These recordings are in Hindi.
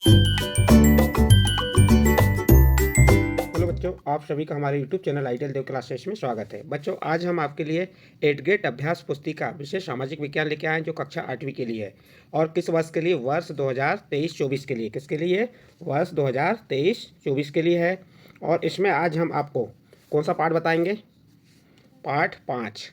हेलो बच्चों, आप सभी का हमारे YouTube चैनल आइडियल देव क्लासेस में स्वागत है। बच्चों, आज हम आपके लिए 8th ग्रेड अभ्यास पुस्तिका विशेष सामाजिक विज्ञान लेके आए हैं, जो कक्षा 8वीं के लिए है। और किस वर्ष के लिए? वर्ष 2023-24 के लिए। किसके लिए? वर्ष 2023-24 के लिए है। और इसमें आज हम आपको कौन सा पाठ बताएंगे? पाठ 5।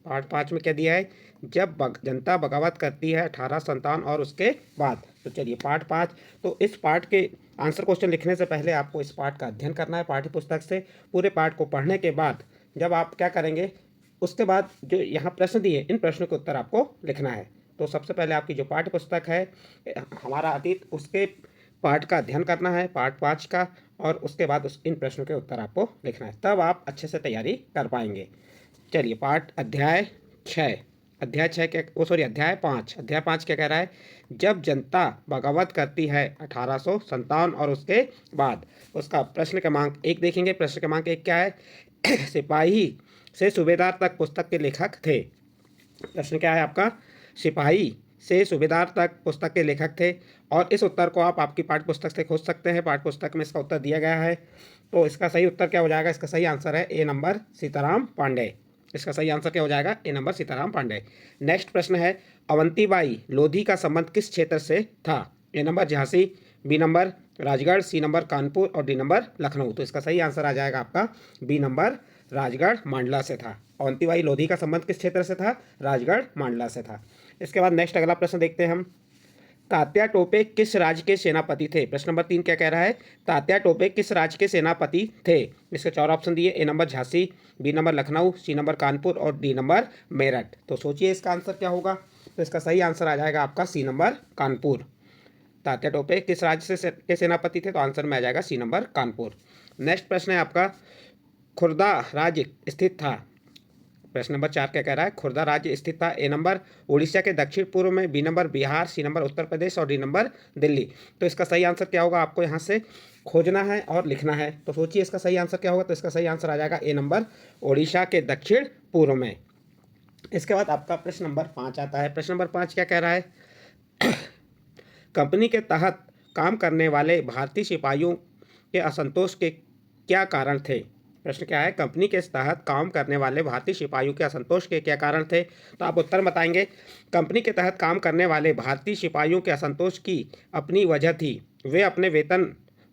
पार्ट 5 में क्या दिया है? जब जनता बगावत करती है 1857 और उसके बाद। तो चलिए पार्ट 5। तो इस पार्ट के आंसर क्वेश्चन लिखने से पहले आपको इस पार्ट का अध्ययन करना है पाठ्य पुस्तक से। पूरे पाठ को पढ़ने के बाद जब आप क्या करेंगे, उसके बाद जो यहाँ प्रश्न दिए, इन प्रश्नों के उत्तर आपको लिखना है। तो सबसे पहले आपकी जो पाठ्य पुस्तक है हमारा अतीत, उसके पाठ का अध्ययन करना है, पार्ट 5 का। और उसके बाद इन प्रश्नों के उत्तर आपको लिखना है, तब आप अच्छे से तैयारी कर पाएंगे। चलिए पाठ अध्याय 6। अध्याय 6 क्या, अध्याय 5। अध्याय 5 क्या कह रहा है? जब जनता बगावत करती है 1857 और उसके बाद। उसका प्रश्न क्रमांक 1 देखेंगे। प्रश्न क्रमांक 1 क्या है? सिपाही से सूबेदार तक पुस्तक के लेखक थे। प्रश्न क्या है आपका? सिपाही से सूबेदार तक पुस्तक के लेखक थे। और इस उत्तर को आप आपकी पाठ्य पुस्तक से खोज सकते हैं। पाठ्य पुस्तक में इसका उत्तर दिया गया है। तो इसका सही उत्तर क्या हो जाएगा? इसका सही आंसर है ए नंबर, सीताराम पांडे। इसका सही आंसर क्या हो जाएगा? ए नंबर, सीताराम पांडे। नेक्स्ट प्रश्न है, अवंतीबाई लोधी का संबंध किस क्षेत्र से था? A number Jhansi, B number Rajgarh, C number Kanpur और डी नंबर लखनऊ। तो इसका सही आंसर आ जाएगा आपका बी नंबर, राजगढ़ मांडला से था। अवंतीबाई लोधी का संबंध किस क्षेत्र से था? राजगढ़ मांडला से था। इसके बाद नेक्स्ट अगला प्रश्न देखते हैं हम। तात्या टोपे किस राज्य के सेनापति थे? प्रश्न नंबर 3 क्या कह रहा है? तात्या टोपे किस राज्य के सेनापति थे? इसके 4 ऑप्शन दिए, A number Jhansi, B number Lucknow, C number Kanpur और डी नंबर मेरठ। तो सोचिए इसका आंसर क्या होगा? तो इसका सही आंसर आ जाएगा आपका सी नंबर, कानपुर। तात्या टोपे किस राज्य के सेनापति थे? तो आंसर में आ जाएगा सी नंबर, कानपुर। नेक्स्ट प्रश्न है आपका, खुर्दा राज्य स्थित था। प्रश्न नंबर 4 क्या कह रहा है? खुर्दा राज्य स्थित था। ए नंबर उड़ीसा के दक्षिण पूर्व में, B number Bihar, C number Uttar Pradesh और डी नंबर दिल्ली। तो इसका सही आंसर क्या होगा? आपको यहाँ से खोजना है और लिखना है। तो सोचिए इसका सही आंसर क्या होगा? तो इसका सही आंसर आ जाएगा ए नंबर, उड़ीसा के दक्षिण पूर्व में। इसके बाद आपका प्रश्न नंबर 5 आता है। प्रश्न नंबर 5 क्या कह रहा है? कंपनी के तहत काम करने वाले भारतीय सिपाहियों के असंतोष के क्या कारण थे? प्रश्न क्या है? कंपनी के तहत काम करने वाले भारतीय सिपाहियों के असंतोष के क्या कारण थे? तो आप उत्तर बताएंगे। कंपनी के तहत काम करने वाले भारतीय सिपाहियों के असंतोष की अपनी वजह थी। वे अपने वेतन,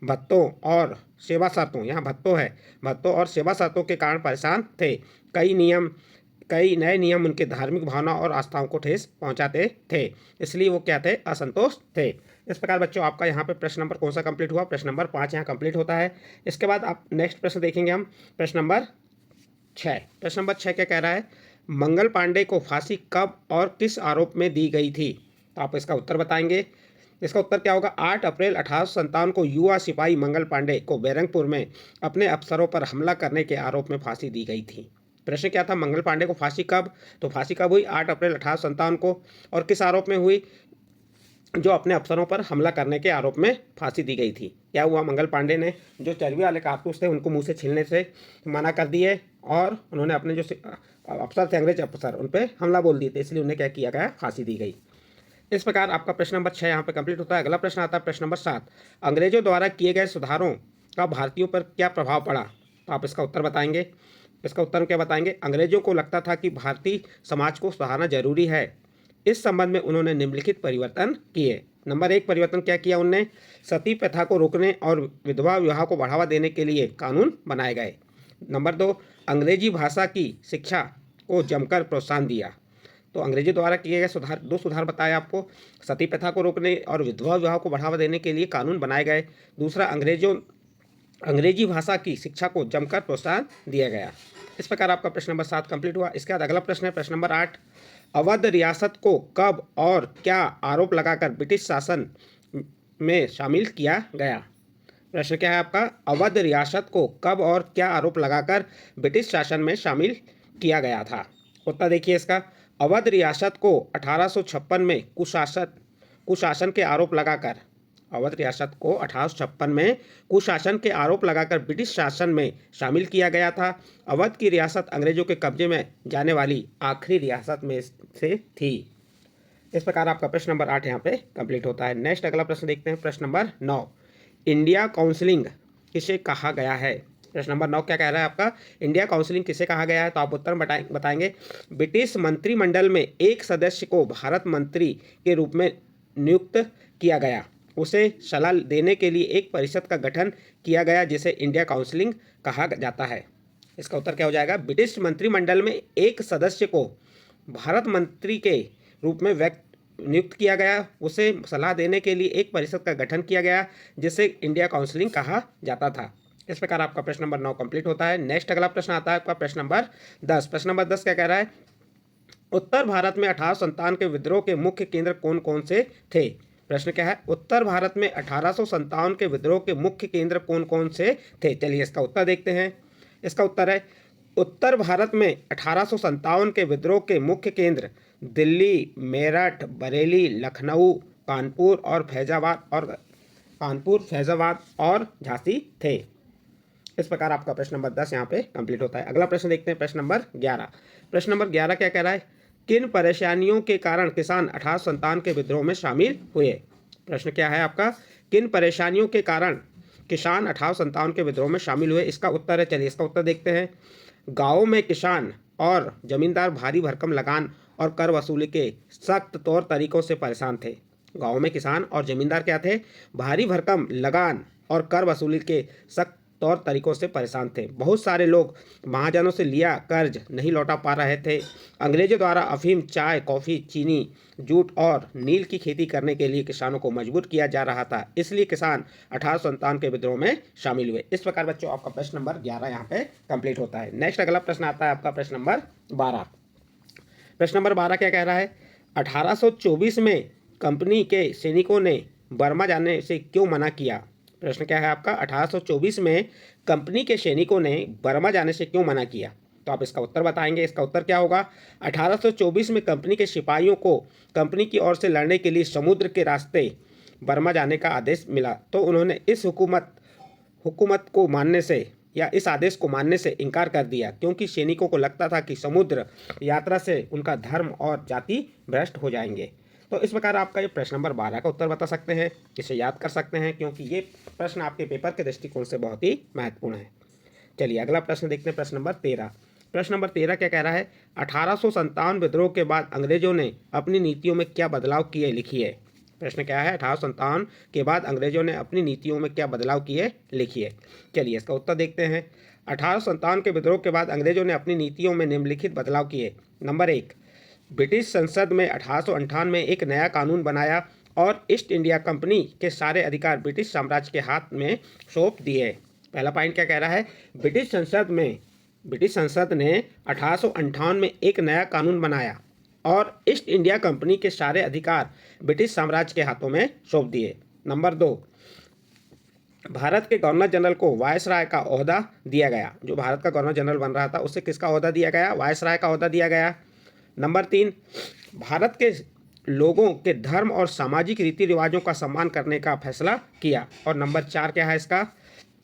भत्तों और सेवा शर्तों, यहाँ भत्तों है, भत्तों और सेवा शर्तों के कारण परेशान थे। कई नए नियम उनके धार्मिक भावना और आस्थाओं को ठेस पहुंचाते थे, इसलिए वो क्या थे? असंतोष थे। इस प्रकार बच्चों आपका यहाँ पे प्रश्न नंबर कौन सा कंप्लीट हुआ? प्रश्न नंबर 5 यहाँ कंप्लीट होता है। इसके बाद आप नेक्स्ट प्रश्न देखेंगे हम, प्रश्न नंबर 6। प्रश्न नंबर 6 क्या कह रहा है? मंगल पांडे को फांसी कब और किस आरोप में दी गई थी? तो आप इसका उत्तर बताएंगे। इसका उत्तर क्या होगा? 8 अप्रैल 1857 को युवा सिपाही मंगल पांडे को बैरंगपुर में अपने अफसरों पर हमला करने के आरोप में फांसी दी गई थी। प्रश्न क्या था? मंगल पांडे को फांसी कब? तो फांसी कब हुई? 8 अप्रैल 1857 को। और किस आरोप में हुई? जो अपने अफसरों पर हमला करने के आरोप में फांसी दी गई थी। क्या हुआ? मंगल पांडे ने जो चर्बी वाले कारतूस थे उनको मुंह से छीलने से मना कर दिए और उन्होंने अपने जो अफसर थे, अंग्रेज अफसर, उन पर हमला बोल दिए थे, इसलिए उन्हें क्या किया गया? फांसी दी गई। इस प्रकार आपका प्रश्न नंबर 6 यहाँ पे कंप्लीट होता है। अगला प्रश्न आता है प्रश्न नंबर 7। अंग्रेजों द्वारा किए गए सुधारों का भारतीयों पर क्या प्रभाव पड़ा? तो आप इसका उत्तर बताएंगे। इसका उत्तर क्या बताएंगे? अंग्रेजों को लगता था कि भारतीय समाज को सुधारना जरूरी है। इस संबंध में उन्होंने निम्नलिखित परिवर्तन किए। नंबर 1 परिवर्तन क्या किया उनने? सती प्रथा को रोकने और विधवा विवाह को बढ़ावा देने के लिए कानून बनाए गए। नंबर 2, अंग्रेजी भाषा की शिक्षा को जमकर प्रोत्साहन दिया। तो अंग्रेजी द्वारा किए गए सुधार, 2 सुधार बताए आपको। सती प्रथा को रोकने और विधवा विवाह को बढ़ावा देने के लिए कानून बनाए गए। दूसरा, अंग्रेजी भाषा की शिक्षा को जमकर प्रोत्साहन दिया गया। इस प्रकार आपका प्रश्न नंबर 7 कंप्लीट हुआ। इसके बाद अगला प्रश्न है प्रश्न नंबर 8। अवध रियासत को कब और क्या आरोप लगाकर ब्रिटिश शासन में शामिल किया गया? प्रश्न क्या है आपका? अवध रियासत को कब और क्या आरोप लगाकर ब्रिटिश शासन में शामिल किया गया था? उत्तर देखिए इसका। अवध रियासत को 1856 में कुशासन के आरोप लगाकर, अवध रियासत को 1856 में कुशासन के आरोप लगाकर ब्रिटिश शासन में शामिल किया गया था। अवध की रियासत अंग्रेजों के कब्जे में जाने वाली आखिरी रियासत में से थी। इस प्रकार आपका प्रश्न नंबर 8 यहाँ पे कंप्लीट होता है। नेक्स्ट अगला प्रश्न देखते हैं, प्रश्न नंबर 9, इंडिया काउंसिलिंग किसे कहा गया है? प्रश्न नंबर 9 क्या कह रहा है आपका, इंडिया काउंसिलिंग किसे कहा गया है? तो आप उत्तर बताएंगे। ब्रिटिश मंत्रिमंडल में एक सदस्य को भारत मंत्री के रूप में नियुक्त किया गया, उसे सलाह देने के लिए एक परिषद का गठन किया गया जिसे इंडिया काउंसिलिंग कहा जाता है। इसका उत्तर क्या हो जाएगा? ब्रिटिश मंत्रिमंडल में एक सदस्य को भारत मंत्री के रूप में नियुक्त किया गया, उसे सलाह देने के लिए एक परिषद का गठन किया गया जिसे इंडिया काउंसिलिंग कहा जाता था। इस प्रकार आपका प्रश्न नंबर 9 कंप्लीट होता है। नेक्स्ट अगला प्रश्न आता है आपका प्रश्न नंबर 10। प्रश्न नंबर 10 क्या कह रहा है, उत्तर भारत में 1857 के विद्रोह के मुख्य केंद्र कौन कौन से थे? प्रश्न क्या है, उत्तर भारत में 1857 के विद्रोह के मुख्य केंद्र कौन कौन से थे? चलिए इसका उत्तर देखते हैं। इसका उत्तर है, उत्तर भारत में 1857 के विद्रोह के मुख्य केंद्र दिल्ली, मेरठ, बरेली, लखनऊ, कानपुर, फैजाबाद और झांसी थे। इस प्रकार आपका प्रश्न नंबर 10 यहाँ पे कंप्लीट होता है। अगला प्रश्न देखते हैं, प्रश्न नंबर 11। प्रश्न नंबर 11 क्या कह रहा है, किन परेशानियों के कारण किसान 1857 के विद्रोह में शामिल हुए? प्रश्न क्या है आपका, किन परेशानियों के कारण किसान 1857 के विद्रोह में शामिल हुए? इसका उत्तर है, चलिए इसका उत्तर देखते हैं। गाँव में किसान और जमींदार भारी भरकम लगान और कर वसूली के सख्त तौर तरीकों से परेशान थे। गाँव में किसान और जमींदार क्या थे? भारी भरकम लगान और कर वसूली के सख्त तौर तरीकों से परेशान थे। बहुत सारे लोग महाजनों से लिया कर्ज नहीं लौटा पा रहे थे। अंग्रेजों द्वारा अफीम, चाय, कॉफ़ी, चीनी, जूट और नील की खेती करने के लिए किसानों को मजबूर किया जा रहा था, इसलिए किसान 1857 के विद्रोह में शामिल हुए। इस प्रकार बच्चों आपका प्रश्न नंबर 11 यहाँ पे कंप्लीट होता है। नेक्स्ट अगला प्रश्न आता है आपका प्रश्न नंबर 12। प्रश्न नंबर 12 क्या कह रहा है, 1824 में कंपनी के सैनिकों ने बर्मा जाने से क्यों मना किया? प्रश्न क्या है आपका, 1824 में कंपनी के सैनिकों ने बर्मा जाने से क्यों मना किया? तो आप इसका उत्तर बताएंगे। इसका उत्तर क्या होगा, 1824 में कंपनी के सिपाहियों को कंपनी की ओर से लड़ने के लिए समुद्र के रास्ते बर्मा जाने का आदेश मिला, तो उन्होंने इस हुकूमत को मानने से या इस आदेश को मानने से इनकार कर दिया, क्योंकि सैनिकों को लगता था कि समुद्र यात्रा से उनका धर्म और जाति भ्रष्ट हो जाएंगे। तो इस प्रकार आपका ये प्रश्न नंबर 12 का उत्तर बता सकते हैं, इसे याद कर सकते हैं, क्योंकि ये प्रश्न आपके पेपर के दृष्टिकोण से बहुत ही महत्वपूर्ण है। चलिए अगला प्रश्न देखते हैं, प्रश्न नंबर 13। प्रश्न नंबर 13 क्या कह रहा है, 1857 विद्रोह के बाद अंग्रेजों ने अपनी नीतियों में क्या बदलाव किए? लिखिए। प्रश्न क्या है, 1857 के बाद अंग्रेजों ने अपनी नीतियों में क्या बदलाव किए? लिखिए। चलिए इसका उत्तर देखते हैं। 1857 के विद्रोह के बाद अंग्रेजों ने अपनी नीतियों में निम्नलिखित बदलाव किए। नंबर 1, ब्रिटिश संसद में 1858 में एक नया कानून बनाया और ईस्ट इंडिया कंपनी के सारे अधिकार ब्रिटिश साम्राज्य के हाथ में सौंप दिए। पहला पॉइंट क्या कह रहा है, ब्रिटिश संसद ने 1858 में एक नया कानून बनाया और ईस्ट इंडिया कंपनी के सारे अधिकार ब्रिटिश साम्राज्य के हाथों में सौंप दिए। नंबर 2, भारत के गवर्नर जनरल को वायसराय का ओहदा दिया गया। जो भारत का गवर्नर जनरल बन रहा था उसे किसका ओहदा दिया गया? वायसराय का ओहदा दिया गया। नंबर 3, भारत के लोगों के धर्म और सामाजिक रीति रिवाजों का सम्मान करने का फैसला किया। और नंबर 4 क्या है इसका,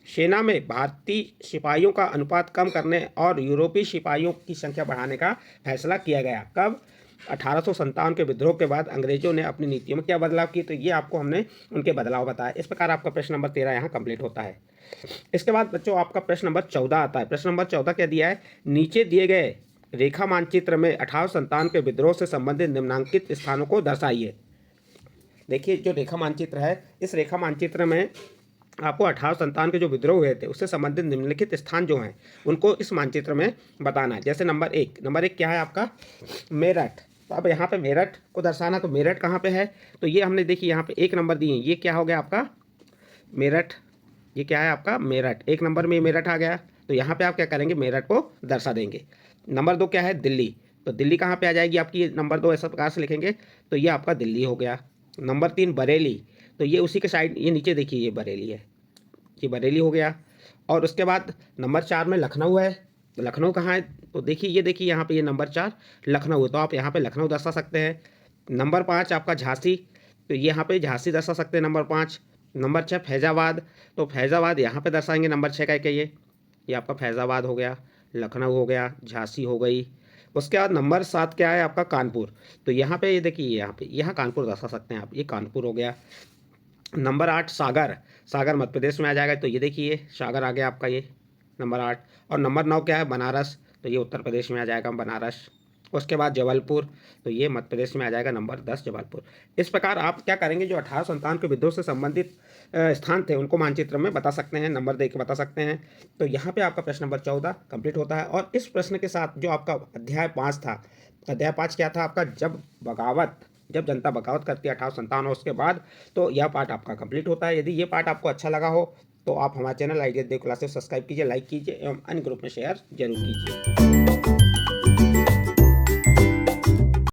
सेना में भारतीय सिपाहियों का अनुपात कम करने और यूरोपीय सिपाहियों की संख्या बढ़ाने का फैसला किया गया। कब? 1857 के विद्रोह के बाद अंग्रेजों ने अपनी नीतियों में क्या बदलाव किए, तो ये आपको हमने उनके बदलाव बताया। इस प्रकार आपका प्रश्न नंबर 13 यहाँ कंप्लीट होता है। इसके बाद बच्चों आपका प्रश्न नंबर 14 आता है। प्रश्न नंबर 14 क्या दिया है, नीचे दिए गए रेखा मानचित्र में 1857 के विद्रोह से संबंधित निम्नांकित स्थानों को दर्शाइए। देखिए जो रेखा मानचित्र है, इस रेखा मानचित्र में आपको 1857 के जो विद्रोह हुए थे उससे संबंधित निम्नलिखित स्थान जो हैं उनको इस मानचित्र में बताना है। जैसे नंबर 1 क्या है आपका, मेरठ। तो अब यहाँ पे मेरठ को दर्शाना, तो मेरठ कहाँ पे है, तो ये हमने देखिए यहाँ पे 1 नंबर दिए, ये क्या हो गया आपका मेरठ, ये क्या है आपका मेरठ, 1 नंबर में मेरठ आ गया। तो यहाँ पे आप क्या करेंगे, मेरठ को दर्शा देंगे। नंबर 2 क्या है, दिल्ली। तो दिल्ली कहाँ पे आ जाएगी आपकी, नंबर 2 ऐसा प्रकार से लिखेंगे, तो ये आपका दिल्ली हो गया। नंबर 3 बरेली, तो ये उसी के साइड, ये नीचे देखिए ये बरेली है, ये बरेली हो गया। और उसके बाद नंबर 4 में लखनऊ है। तो लखनऊ कहाँ है, तो देखिए ये देखिए यहाँ पे ये नंबर 4 लखनऊ है, तो आप यहाँ पे लखनऊ दर्शा सकते हैं। नंबर 5 आपका झांसी, तो यहाँ पे झांसी दर्शा सकते हैं नंबर 5। नंबर 6 फैज़ाबाद, तो फैज़ाबाद यहाँ पे दर्शाएंगे नंबर 6 का, ये आपका फैज़ाबाद हो गया, लखनऊ हो गया, झांसी हो गई, उसके बाद नंबर 7 क्या है आपका कानपुर। तो यहाँ पे ये देखिए यहाँ कानपुर दर्शा सकते हैं आप, ये कानपुर हो गया। नंबर 8 सागर, सागर मध्य प्रदेश में आ जाएगा, तो ये देखिए सागर आ गया आपका ये नंबर 8। और नंबर 9 क्या है बनारस, तो ये उत्तर प्रदेश में आ जाएगा बनारस। उसके बाद जबलपुर, तो ये मध्य प्रदेश में आ जाएगा नंबर 10 जबलपुर। इस प्रकार आप क्या करेंगे, जो 1857 के विद्रोह से संबंधित स्थान थे उनको मानचित्र में बता सकते हैं, नंबर दे के बता सकते हैं। तो यहाँ पे आपका प्रश्न नंबर 14 कंप्लीट होता है। और इस प्रश्न के साथ जो आपका अध्याय 5 था, अध्याय 5 क्या था आपका, जब जनता बगावत करती है 1857 और उसके बाद, तो यह पार्ट आपका कंप्लीट होता है। यदि ये पार्ट आपको अच्छा लगा हो तो आप हमारे चैनल आइडियल देव क्लासेस सब्सक्राइब कीजिए, लाइक कीजिए एवं अन्य ग्रुप में शेयर जरूर कीजिए।